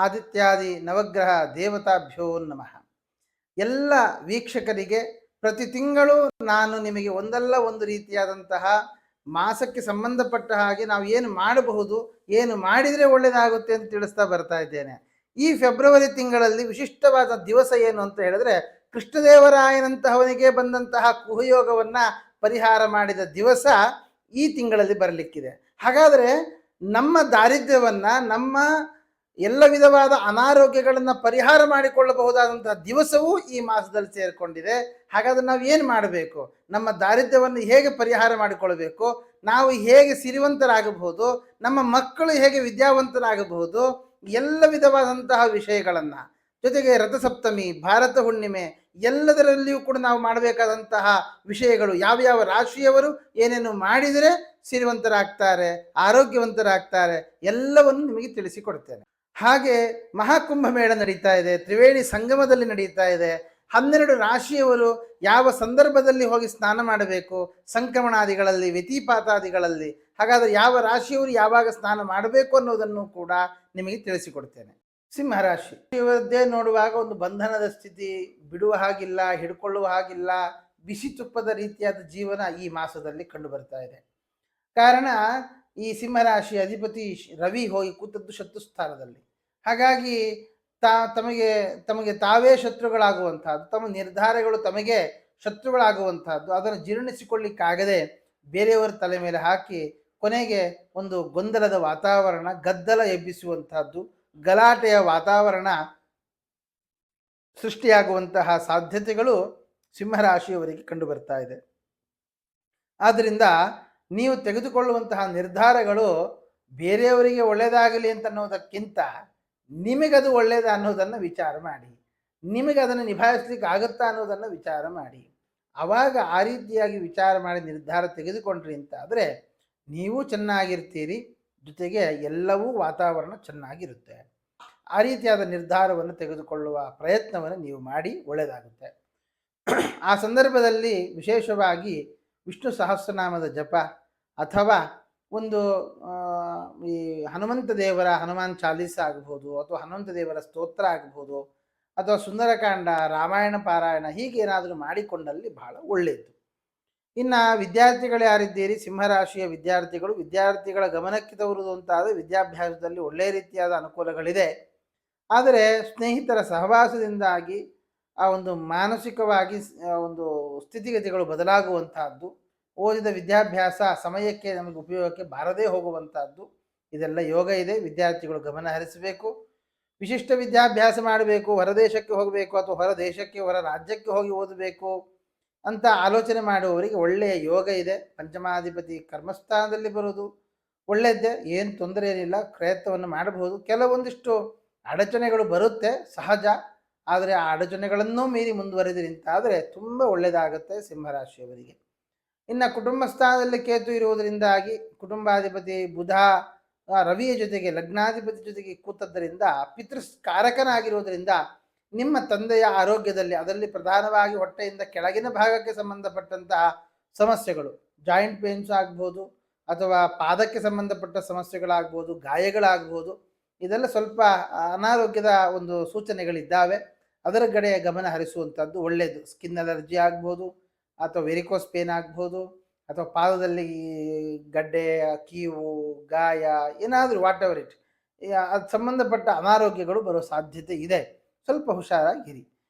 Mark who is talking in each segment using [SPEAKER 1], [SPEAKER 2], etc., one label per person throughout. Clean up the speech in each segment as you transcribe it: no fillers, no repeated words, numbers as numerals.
[SPEAKER 1] ಆದಿತ್ಯಾದಿ ನವಗ್ರಹ ದೇವತಾಭ್ಯೋ ನಮಃ. ಎಲ್ಲ ವೀಕ್ಷಕರಿಗೆ ಪ್ರತಿ ತಿಂಗಳು ನಾನು ನಿಮಗೆ ಒಂದಲ್ಲ ಒಂದು ರೀತಿಯಾದಂತಹ ಮಾಸಕ್ಕೆ ಸಂಬಂಧಪಟ್ಟ ಹಾಗೆ ನಾವು ಏನು ಮಾಡಬಹುದು, ಏನು ಮಾಡಿದರೆ ಒಳ್ಳೆಯದಾಗುತ್ತೆ ಅಂತ ತಿಳಿಸ್ತಾ ಬರ್ತಾ ಇದ್ದೇನೆ. ಈ ಫೆಬ್ರವರಿ ತಿಂಗಳಲ್ಲಿ ವಿಶಿಷ್ಟವಾದ ದಿವಸ ಏನು ಅಂತ ಹೇಳಿದ್ರೆ, ಕೃಷ್ಣದೇವರಾಯನಂತಹವನಿಗೆ ಬಂದಂತಹ ಕುಹಯೋಗವನ್ನು ಪರಿಹಾರ ಮಾಡಿದ ದಿವಸ ಈ ತಿಂಗಳಲ್ಲಿ ಬರಲಿಕ್ಕಿದೆ. ಹಾಗಾದರೆ ನಮ್ಮ ದಾರಿದ್ರ್ಯವನ್ನು, ನಮ್ಮ ಎಲ್ಲ ವಿಧವಾದ ಅನಾರೋಗ್ಯಗಳನ್ನು ಪರಿಹಾರ ಮಾಡಿಕೊಳ್ಳಬಹುದಾದಂತಹ ದಿವಸವೂ ಈ ಮಾಸದಲ್ಲಿ ಸೇರಿಕೊಂಡಿದೆ. ಹಾಗಾದ್ರೆ ನಾವು ಏನು ಮಾಡಬೇಕು, ನಮ್ಮ ದಾರಿದ್ರ್ಯವನ್ನು ಹೇಗೆ ಪರಿಹಾರ ಮಾಡಿಕೊಳ್ಬೇಕು, ನಾವು ಹೇಗೆ ಸಿರಿವಂತರಾಗಬಹುದು, ನಮ್ಮ ಮಕ್ಕಳು ಹೇಗೆ ವಿದ್ಯಾವಂತರಾಗಬಹುದು, ಎಲ್ಲ ವಿಧವಾದಂತಹ ವಿಷಯಗಳನ್ನು, ಜೊತೆಗೆ ರಥಸಪ್ತಮಿ, ಭಾರತ ಹುಣ್ಣಿಮೆ, ಎಲ್ಲದರಲ್ಲಿಯೂ ಕೂಡ ನಾವು ಮಾಡಬೇಕಾದಂತಹ ವಿಷಯಗಳು, ಯಾವ್ಯಾವ ರಾಶಿಯವರು ಏನೇನು ಮಾಡಿದರೆ ಸಿರಿವಂತರಾಗ್ತಾರೆ, ಆರೋಗ್ಯವಂತರಾಗ್ತಾರೆ, ಎಲ್ಲವನ್ನು ನಿಮಗೆ ತಿಳಿಸಿಕೊಡ್ತೇನೆ. ಹಾಗೆ ಮಹಾಕುಂಭಮೇಳ ನಡೀತಾ ಇದೆ, ತ್ರಿವೇಣಿ ಸಂಗಮದಲ್ಲಿ ನಡೀತಾ ಇದೆ. 12 ರಾಶಿಯವರು ಯಾವ ಸಂದರ್ಭದಲ್ಲಿ ಹೋಗಿ ಸ್ನಾನ ಮಾಡಬೇಕು, ಸಂಕ್ರಮಣಾದಿಗಳಲ್ಲಿ, ವ್ಯತಿಪಾತಾದಿಗಳಲ್ಲಿ, ಹಾಗಾದರೆ ಯಾವ ರಾಶಿಯವರು ಯಾವಾಗ ಸ್ನಾನ ಮಾಡಬೇಕು ಅನ್ನೋದನ್ನು ಕೂಡ ನಿಮಗೆ ತಿಳಿಸಿಕೊಡ್ತೇನೆ. ಸಿಂಹರಾಶಿ ಇವರದ್ದೇ ನೋಡುವಾಗ ಒಂದು ಬಂಧನದ ಸ್ಥಿತಿ, ಬಿಡುವ ಹಾಗಿಲ್ಲ, ಹಿಡ್ಕೊಳ್ಳುವ ಹಾಗಿಲ್ಲ, ಬಿಸಿ ತುಪ್ಪದ ರೀತಿಯಾದ ಜೀವನ ಈ ಮಾಸದಲ್ಲಿ ಕಂಡು ಬರ್ತಾ ಇದೆ. ಕಾರಣ ಈ ಸಿಂಹರಾಶಿ ಅಧಿಪತಿ ರವಿ ಹೋಗಿ ಕೂತದ್ದು ಶತ್ರು ಸ್ಥಾನದಲ್ಲಿ. ಹಾಗಾಗಿ ತಮಗೆ ತಾವೇ ಶತ್ರುಗಳಾಗುವಂತಹದ್ದು, ತಮ್ಮ ನಿರ್ಧಾರಗಳು ತಮಗೆ ಶತ್ರುಗಳಾಗುವಂತಹದ್ದು, ಅದನ್ನು ಜೀರ್ಣಿಸಿಕೊಳ್ಳಿಕ್ಕಾಗದೆ ಬೇರೆಯವರ ತಲೆ ಮೇಲೆ ಹಾಕಿ ಕೊನೆಗೆ ಒಂದು ಗೊಂದಲದ ವಾತಾವರಣ, ಗದ್ದಲ ಎಬ್ಬಿಸುವಂತಹದ್ದು, ಗಲಾಟೆಯ ವಾತಾವರಣ ಸೃಷ್ಟಿಯಾಗುವಂತಹ ಸಾಧ್ಯತೆಗಳು ಸಿಂಹರಾಶಿಯವರಿಗೆ ಕಂಡು ಬರ್ತಾ ಇದೆ. ಆದ್ದರಿಂದ ನೀವು ತೆಗೆದುಕೊಳ್ಳುವಂತಹ ನಿರ್ಧಾರಗಳು ಬೇರೆಯವರಿಗೆ ಒಳ್ಳೆಯದಾಗಲಿ ಅಂತ ಅನ್ನೋದಕ್ಕಿಂತ ನಿಮಗದು ಒಳ್ಳೆಯದ ಅನ್ನೋದನ್ನು ವಿಚಾರ ಮಾಡಿ, ನಿಮಗೆ ಅದನ್ನು ನಿಭಾಯಿಸ್ಲಿಕ್ಕೆ ಆಗುತ್ತಾ ಅನ್ನೋದನ್ನು ವಿಚಾರ ಮಾಡಿ. ಆವಾಗ ಆ ರೀತಿಯಾಗಿ ವಿಚಾರ ಮಾಡಿ ನಿರ್ಧಾರ ತೆಗೆದುಕೊಂಡ್ರಿ ಅಂತ ಆದರೆ ನೀವು ಚೆನ್ನಾಗಿರ್ತೀರಿ, ಜೊತೆಗೆ ಎಲ್ಲವೂ ವಾತಾವರಣ ಚೆನ್ನಾಗಿರುತ್ತೆ. ಆ ರೀತಿಯಾದ ನಿರ್ಧಾರವನ್ನು ತೆಗೆದುಕೊಳ್ಳುವ ಪ್ರಯತ್ನವನ್ನು ನೀವು ಮಾಡಿ, ಒಳ್ಳೆಯದಾಗುತ್ತೆ. ಆ ಸಂದರ್ಭದಲ್ಲಿ ವಿಶೇಷವಾಗಿ ವಿಷ್ಣು ಸಹಸ್ರನಾಮದ ಜಪ ಅಥವಾ ಒಂದು ಈ ಹನುಮಂತ ದೇವರ ಹನುಮಾನ್ ಚಾಲೀಸ ಆಗ್ಬೋದು, ಅಥವಾ ಹನುಮಂತ ದೇವರ ಸ್ತೋತ್ರ ಆಗ್ಬೋದು, ಅಥವಾ ಸುಂದರಕಾಂಡ, ರಾಮಾಯಣ ಪಾರಾಯಣ, ಹೀಗೆ ಏನಾದರೂ ಮಾಡಿಕೊಂಡಲ್ಲಿ ಬಹಳ ಒಳ್ಳೆಯದು. ಇನ್ನು ವಿದ್ಯಾರ್ಥಿಗಳು ಯಾರಿದ್ದೀರಿ, ಸಿಂಹರಾಶಿಯ ವಿದ್ಯಾರ್ಥಿಗಳ ಗಮನಕ್ಕೆ ತರುವುದು ಅಂತಾದರೆ ವಿದ್ಯಾಭ್ಯಾಸದಲ್ಲಿ ಒಳ್ಳೆಯ ರೀತಿಯಾದ ಅನುಕೂಲಗಳಿದೆ. ಆದರೆ ಸ್ನೇಹಿತರ ಸಹವಾಸದಿಂದಾಗಿ ಆ ಒಂದು ಮಾನಸಿಕವಾಗಿ ಒಂದು ಸ್ಥಿತಿಗತಿಗಳು ಬದಲಾಗುವಂತಹದ್ದು, ಓದಿದ ವಿದ್ಯಾಭ್ಯಾಸ ಸಮಯಕ್ಕೆ ನಮಗೆ ಉಪಯೋಗಕ್ಕೆ ಬಾರದೇ ಹೋಗುವಂತಹದ್ದು, ಇದೆಲ್ಲ ಯೋಗ ಇದೆ. ವಿದ್ಯಾರ್ಥಿಗಳು ಗಮನ ಹರಿಸಬೇಕು. ವಿಶಿಷ್ಟ ವಿದ್ಯಾಭ್ಯಾಸ ಮಾಡಬೇಕು, ಹೊರದೇಶಕ್ಕೆ ಹೋಗಬೇಕು, ಅಥವಾ ಹೊರ ರಾಜ್ಯಕ್ಕೆ ಹೋಗಿ ಓದಬೇಕು ಅಂತ ಆಲೋಚನೆ ಮಾಡುವವರಿಗೆ ಒಳ್ಳೆಯ ಯೋಗ ಇದೆ. ಪಂಚಮಾಧಿಪತಿ ಕರ್ಮಸ್ಥಾನದಲ್ಲಿ ಬರೋದು ಒಳ್ಳೆಯದ್ದೇ, ಏನು ತೊಂದರೆ ಏನಿಲ್ಲ, ಪ್ರಯತ್ನವನ್ನು ಮಾಡಬಹುದು. ಕೆಲವೊಂದಿಷ್ಟು ಅಡಚಣೆಗಳು ಬರುತ್ತೆ, ಸಹಜ. ಆದರೆ ಆ ಅಡಚಣೆಗಳನ್ನೂ ಮೀರಿ ಮುಂದುವರೆದಿರಿ ಅಂತಾದರೆ ತುಂಬ ಒಳ್ಳೆಯದಾಗುತ್ತೆ ಸಿಂಹರಾಶಿಯವರಿಗೆ. ಇನ್ನು ಕುಟುಂಬ ಸ್ಥಾನದಲ್ಲಿ ಕೇತು ಇರುವುದರಿಂದಾಗಿ ಕುಟುಂಬಾಧಿಪತಿ ಬುಧ ರವಿಯ ಜೊತೆಗೆ ಲಗ್ನಾಧಿಪತಿ ಜೊತೆಗೆ ಕೂತದ್ದರಿಂದ ಪಿತೃಕಾರಕನಾಗಿರುವುದರಿಂದ ನಿಮ್ಮ ತಂದೆಯ ಆರೋಗ್ಯದಲ್ಲಿ, ಅದರಲ್ಲಿ ಪ್ರಧಾನವಾಗಿ ಹೊಟ್ಟೆಯಿಂದ ಕೆಳಗಿನ ಭಾಗಕ್ಕೆ ಸಂಬಂಧಪಟ್ಟಂತಹ ಸಮಸ್ಯೆಗಳು, ಜಾಯಿಂಟ್ ಪೇನ್ಸ್ ಆಗ್ಬೋದು, ಅಥವಾ ಪಾದಕ್ಕೆ ಸಂಬಂಧಪಟ್ಟ ಸಮಸ್ಯೆಗಳಾಗ್ಬೋದು, ಗಾಯಗಳಾಗ್ಬೋದು, ಇದೆಲ್ಲ ಸ್ವಲ್ಪ ಅನಾರೋಗ್ಯದ ಒಂದು ಸೂಚನೆಗಳಿದ್ದಾವೆ. ಅದರ ಕಡೆ ಗಮನ ಹರಿಸುವಂಥದ್ದು ಒಳ್ಳೆಯದು. ಸ್ಕಿನ್ ಅಲರ್ಜಿ ಆಗ್ಬೋದು, ಅಥವಾ ವೆರಿಕೋಸ್ ಪೇನ್ ಆಗ್ಬೋದು, ಅಥವಾ ಪಾದದಲ್ಲಿ ಗಡ್ಡೆ, ಕೀವು, ಗಾಯ, ಏನಾದರೂ ವಾಟ್ ಎವರ್ ಇಟ್, ಅದು ಸಂಬಂಧಪಟ್ಟ ಅನಾರೋಗ್ಯಗಳು ಬರೋ ಸಾಧ್ಯತೆ ಇದೆ. ಸ್ವಲ್ಪ ಹುಷಾರಾಗಿರಿ.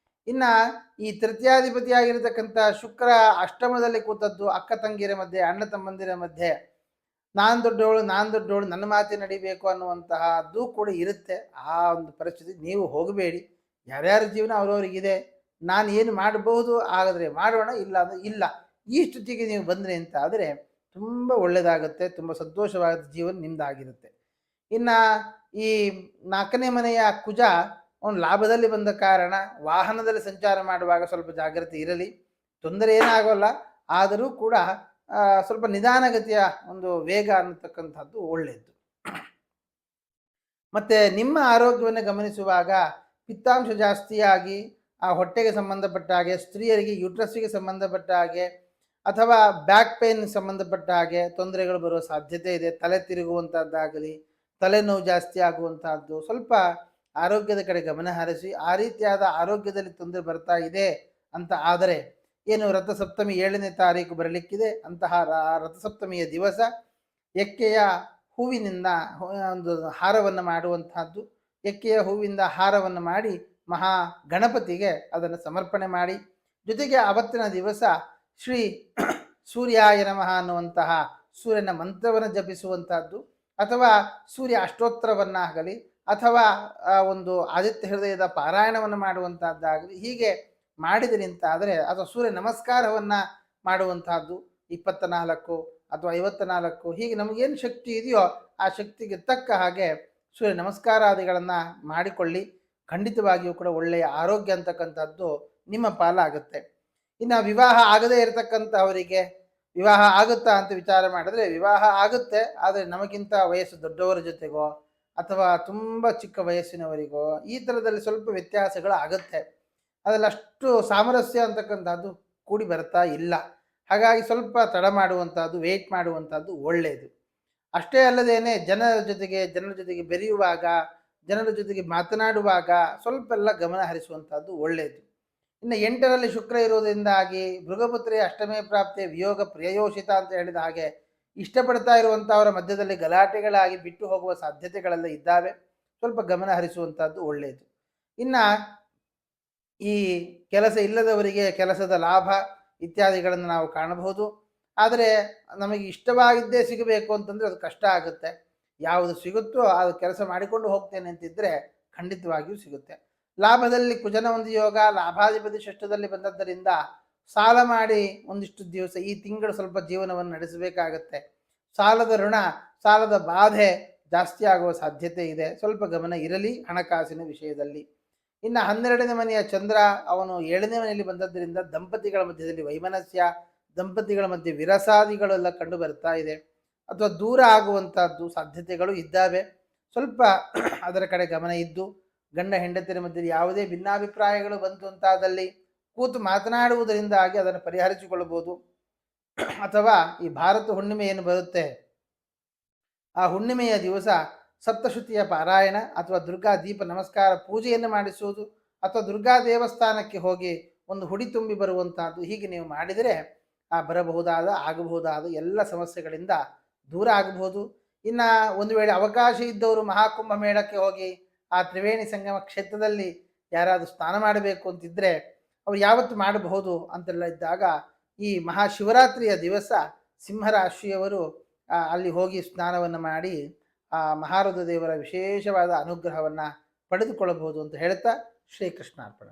[SPEAKER 1] ಇನ್ನು ಈ ತೃತೀಯಾಧಿಪತಿಯಾಗಿರತಕ್ಕಂಥ ಶುಕ್ರ ಅಷ್ಟಮದಲ್ಲಿ ಕೂತದ್ದು ಅಕ್ಕ ತಂಗಿಯರ ಮಧ್ಯೆ, ಅಣ್ಣ ತಮ್ಮಂದಿರ ಮಧ್ಯೆ ನಾನು ದೊಡ್ಡವಳು ನನ್ನ ಮಾತೆ ನಡಿಬೇಕು ಅನ್ನುವಂತಹದ್ದು ಕೂಡ ಇರುತ್ತೆ. ಆ ಒಂದು ಪರಿಸ್ಥಿತಿ ನೀವು ಹೋಗಬೇಡಿ. ಯಾರ್ಯಾರ ಜೀವನ ಅವ್ರವ್ರಿಗಿದೆ. ನಾನು ಏನು ಮಾಡಬಹುದು, ಹಾಗಾದರೆ ಮಾಡೋಣ, ಇಲ್ಲ ಅಂದರೆ ಇಲ್ಲ. ಈ ಸ್ಥಿತಿಗೆ ನೀವು ಬಂದರೆ ಅಂತ ಆದರೆ ತುಂಬ ಒಳ್ಳೆಯದಾಗುತ್ತೆ, ತುಂಬ ಸಂತೋಷವಾದ ಜೀವನ ನಿಮ್ಮದಾಗಿರುತ್ತೆ. ಇನ್ನು ಈ 4ನೇ ಮನೆಯ ಕುಜ ಒಂದು ಲಾಭದಲ್ಲಿ ಬಂದ ಕಾರಣ ವಾಹನದಲ್ಲಿ ಸಂಚಾರ ಮಾಡುವಾಗ ಸ್ವಲ್ಪ ಜಾಗ್ರತೆ ಇರಲಿ. ತೊಂದರೆ ಏನಾಗೋಲ್ಲ, ಆದರೂ ಕೂಡ ಸ್ವಲ್ಪ ನಿಧಾನಗತಿಯ ಒಂದು ವೇಗ ಅನ್ನತಕ್ಕಂಥದ್ದು ಒಳ್ಳೆಯದು. ಮತ್ತು ನಿಮ್ಮ ಆರೋಗ್ಯವನ್ನು ಗಮನಿಸುವಾಗ ಪಿತ್ತಾಂಶ ಜಾಸ್ತಿಯಾಗಿ ಆ ಹೊಟ್ಟೆಗೆ ಸಂಬಂಧಪಟ್ಟ ಹಾಗೆ, ಸ್ತ್ರೀಯರಿಗೆ ಯೂಟ್ರಸ್ಸಿಗೆ ಸಂಬಂಧಪಟ್ಟ ಹಾಗೆ, ಅಥವಾ ಬ್ಯಾಕ್ ಪೇನ್ ಸಂಬಂಧಪಟ್ಟ ಹಾಗೆ ತೊಂದರೆಗಳು ಬರುವ ಸಾಧ್ಯತೆ ಇದೆ. ತಲೆ ತಿರುಗುವಂಥದ್ದಾಗಲಿ, ತಲೆನೋವು ಜಾಸ್ತಿ ಆಗುವಂಥದ್ದು, ಸ್ವಲ್ಪ ಆರೋಗ್ಯದ ಕಡೆ ಗಮನ ಹರಿಸಿ ಆ ರೀತಿಯಾದ ಆರೋಗ್ಯದಲ್ಲಿ ತೊಂದರೆ ಬರ್ತಾ ಇದೆ ಅಂತ ಆದರೆ ಏನು ರಥಸಪ್ತಮಿ 7ನೇ ತಾರೀಕು ಬರಲಿಕ್ಕಿದೆ. ಅಂತಹ ರಥಸಪ್ತಮಿಯ ದಿವಸ ಎಕ್ಕೆಯ ಹೂವಿನಿಂದ ಒಂದು ಹಾರವನ್ನು ಮಾಡುವಂತಹದ್ದು. ಎಕ್ಕೆಯ ಹೂವಿಂದ ಹಾರವನ್ನು ಮಾಡಿ ಮಹಾ ಗಣಪತಿಗೆ ಅದನ್ನು ಸಮರ್ಪಣೆ ಮಾಡಿ, ಜೊತೆಗೆ ಅವತ್ತಿನ ದಿವಸ ಶ್ರೀ ಸೂರ್ಯಾಯ ನಮಃ ಅನ್ನುವಂತಹ ಸೂರ್ಯನ ಮಂತ್ರವನ್ನು ಜಪಿಸುವಂತಹದ್ದು, ಅಥವಾ ಸೂರ್ಯ ಅಷ್ಟೋತ್ತರವನ್ನಾಗಲಿ, ಅಥವಾ ಒಂದು ಆದಿತ್ಯ ಹೃದಯದ ಪಾರಾಯಣವನ್ನು ಮಾಡುವಂತಹದ್ದಾಗಲಿ, ಹೀಗೆ ಮಾಡಿದರೆ ಅಂತಾದರೆ, ಅಥವಾ ಸೂರ್ಯ ನಮಸ್ಕಾರವನ್ನ ಮಾಡುವಂತಹದ್ದು 24 ಅಥವಾ 54, ಹೀಗೆ ನಮಗೇನು ಶಕ್ತಿ ಇದೆಯೋ ಆ ಶಕ್ತಿಗೆ ತಕ್ಕ ಹಾಗೆ ಸೂರ್ಯ ನಮಸ್ಕಾರಾದಿಗಳನ್ನು ಮಾಡಿಕೊಳ್ಳಿ. ಖಂಡಿತವಾಗಿಯೂ ಕೂಡ ಒಳ್ಳೆಯ ಆರೋಗ್ಯ ಅಂತಕ್ಕಂಥದ್ದು ನಿಮ್ಮ ಪಾಲಾಗುತ್ತೆ. ಇನ್ನು ವಿವಾಹ ಆಗದೇ ಇರತಕ್ಕಂಥವರಿಗೆ ವಿವಾಹ ಆಗುತ್ತಾ ಅಂತ ವಿಚಾರ ಮಾಡಿದ್ರೆ, ವಿವಾಹ ಆಗುತ್ತೆ, ಆದರೆ ನಮಗಿಂತ ವಯಸ್ಸು ದೊಡ್ಡವರ ಜೊತೆಗೋ ಅಥವಾ ತುಂಬ ಚಿಕ್ಕ ವಯಸ್ಸಿನವರಿಗೋ ಈ ಥರದಲ್ಲಿ ಸ್ವಲ್ಪ ವ್ಯತ್ಯಾಸಗಳು ಆಗುತ್ತೆ. ಅದರಲ್ಲಿ ಅಷ್ಟು ಸಾಮರಸ್ಯ ಅಂತಕ್ಕಂಥದ್ದು ಕೂಡಿ ಬರ್ತಾ ಇಲ್ಲ. ಹಾಗಾಗಿ ಸ್ವಲ್ಪ ತಡ ಮಾಡುವಂಥದ್ದು, ವೇಟ್ ಮಾಡುವಂಥದ್ದು ಒಳ್ಳೆಯದು. ಅಷ್ಟೇ ಅಲ್ಲದೇನೆ ಜನರ ಜೊತೆಗೆ ಬೆರೆಯುವಾಗ, ಜನರ ಜೊತೆಗೆ ಮಾತನಾಡುವಾಗ ಸ್ವಲ್ಪ ಎಲ್ಲ ಗಮನ ಹರಿಸುವಂಥದ್ದು ಒಳ್ಳೆಯದು. ಇನ್ನು 8ರಲ್ಲಿ ಶುಕ್ರ ಇರುವುದರಿಂದಾಗಿ ಮೃಗಪುತ್ರಿಯ ಅಷ್ಟಮೇ ಪ್ರಾಪ್ತಿಯ ವಿಯೋಗ ಪ್ರಿಯಯೋಷಿತ ಅಂತ ಹೇಳಿದ ಹಾಗೆ ಇಷ್ಟಪಡ್ತಾ ಇರುವಂಥವರ ಮಧ್ಯದಲ್ಲಿ ಗಲಾಟೆಗಳಾಗಿ ಬಿಟ್ಟು ಹೋಗುವ ಸಾಧ್ಯತೆಗಳೆಲ್ಲ ಇದ್ದಾವೆ. ಸ್ವಲ್ಪ ಗಮನ ಹರಿಸುವಂಥದ್ದು ಒಳ್ಳೆಯದು. ಇನ್ನು ಈ ಕೆಲಸ ಇಲ್ಲದವರಿಗೆ ಕೆಲಸದ ಲಾಭ ಇತ್ಯಾದಿಗಳನ್ನು ನಾವು ಕಾಣಬಹುದು. ಆದರೆ ನಮಗೆ ಇಷ್ಟವಾಗಿದ್ದೇ ಸಿಗಬೇಕು ಅಂತಂದರೆ ಅದು ಕಷ್ಟ ಆಗುತ್ತೆ. ಯಾವುದು ಸಿಗುತ್ತೋ ಅದು ಕೆಲಸ ಮಾಡಿಕೊಂಡು ಹೋಗ್ತೇನೆ ಅಂತಿದ್ದರೆ ಖಂಡಿತವಾಗಿಯೂ ಸಿಗುತ್ತೆ. ಲಾಭದಲ್ಲಿ ಕುಜನ ಒಂದು ಯೋಗ, ಲಾಭಾಧಿಪತಿ ಷಷ್ಠದಲ್ಲಿ ಬಂದದ್ದರಿಂದ ಸಾಲ ಮಾಡಿ ಒಂದಿಷ್ಟು ದಿವಸ ಈ ತಿಂಗಳು ಸ್ವಲ್ಪ ಜೀವನವನ್ನು ನಡೆಸಬೇಕಾಗತ್ತೆ. ಸಾಲದ ಋಣ, ಸಾಲದ ಬಾಧೆ ಜಾಸ್ತಿ ಆಗುವ ಸಾಧ್ಯತೆ ಇದೆ. ಸ್ವಲ್ಪ ಗಮನ ಇರಲಿ ಹಣಕಾಸಿನ ವಿಷಯದಲ್ಲಿ. ಇನ್ನು 12ನೇ ಮನೆಯ ಚಂದ್ರ ಅವನು 7ನೇ ಮನೆಯಲ್ಲಿ ಬಂದದ್ದರಿಂದ ದಂಪತಿಗಳ ಮಧ್ಯದಲ್ಲಿ ವೈಮನಸ್ಯ, ದಂಪತಿಗಳ ಮಧ್ಯೆ ವಿರಸಾದಿಗಳೆಲ್ಲ ಕಂಡು ಬರ್ತಾ ಇದೆ, ಅಥವಾ ದೂರ ಆಗುವಂತಹದ್ದು ಸಾಧ್ಯತೆಗಳು ಇದ್ದಾವೆ. ಸ್ವಲ್ಪ ಅದರ ಕಡೆ ಗಮನ ಇದ್ದು, ಗಂಡ ಹೆಂಡತಿಯರ ಮಧ್ಯೆ ಯಾವುದೇ ಭಿನ್ನಾಭಿಪ್ರಾಯಗಳು ಬಂತು ಅಂತಾದಲ್ಲಿ ಕೂತು ಮಾತನಾಡುವುದರಿಂದಾಗಿ ಅದನ್ನು ಪರಿಹರಿಸಿಕೊಳ್ಳಬಹುದು. ಅಥವಾ ಈ ಭಾರತ ಹುಣ್ಣಿಮೆ ಏನು ಬರುತ್ತೆ, ಆ ಹುಣ್ಣಿಮೆಯ ದಿವಸ ಸಪ್ತಶ್ರುತಿಯ ಪಾರಾಯಣ ಅಥವಾ ದುರ್ಗಾ ದೀಪ ನಮಸ್ಕಾರ ಪೂಜೆಯನ್ನು ಮಾಡಿಸುವುದು, ಅಥವಾ ದುರ್ಗಾ ದೇವಸ್ಥಾನಕ್ಕೆ ಹೋಗಿ ಒಂದು ಹುಡಿ ತುಂಬಿ ಬರುವಂತಹದ್ದು, ಹೀಗೆ ನೀವು ಮಾಡಿದರೆ ಆಗಬಹುದಾದ ಎಲ್ಲ ಸಮಸ್ಯೆಗಳಿಂದ ದೂರ ಆಗಬಹುದು. ಇನ್ನು ಒಂದು ವೇಳೆ ಅವಕಾಶ ಇದ್ದವರು ಮಹಾಕುಂಭ ಮೇಳಕ್ಕೆ ಹೋಗಿ ಆ ತ್ರಿವೇಣಿ ಸಂಗಮ ಕ್ಷೇತ್ರದಲ್ಲಿ ಯಾರಾದರೂ ಸ್ನಾನ ಮಾಡಬೇಕು ಅಂತಿದ್ದರೆ ಅವ್ರು ಯಾವತ್ತು ಮಾಡಬಹುದು ಅಂತೆಲ್ಲ ಇದ್ದಾಗ, ಈ ಮಹಾಶಿವರಾತ್ರಿಯ ದಿವಸ ಸಿಂಹರಾಶಿಯವರು ಅಲ್ಲಿ ಹೋಗಿ ಸ್ನಾನವನ್ನು ಮಾಡಿ ಆ ಮಹಾರುದ್ರ ದೇವರ ವಿಶೇಷವಾದ ಅನುಗ್ರಹವನ್ನು ಪಡೆದುಕೊಳ್ಳಬಹುದು ಅಂತ ಹೇಳ್ತಾ ಶ್ರೀಕೃಷ್ಣಾರ್ಪಣೆ.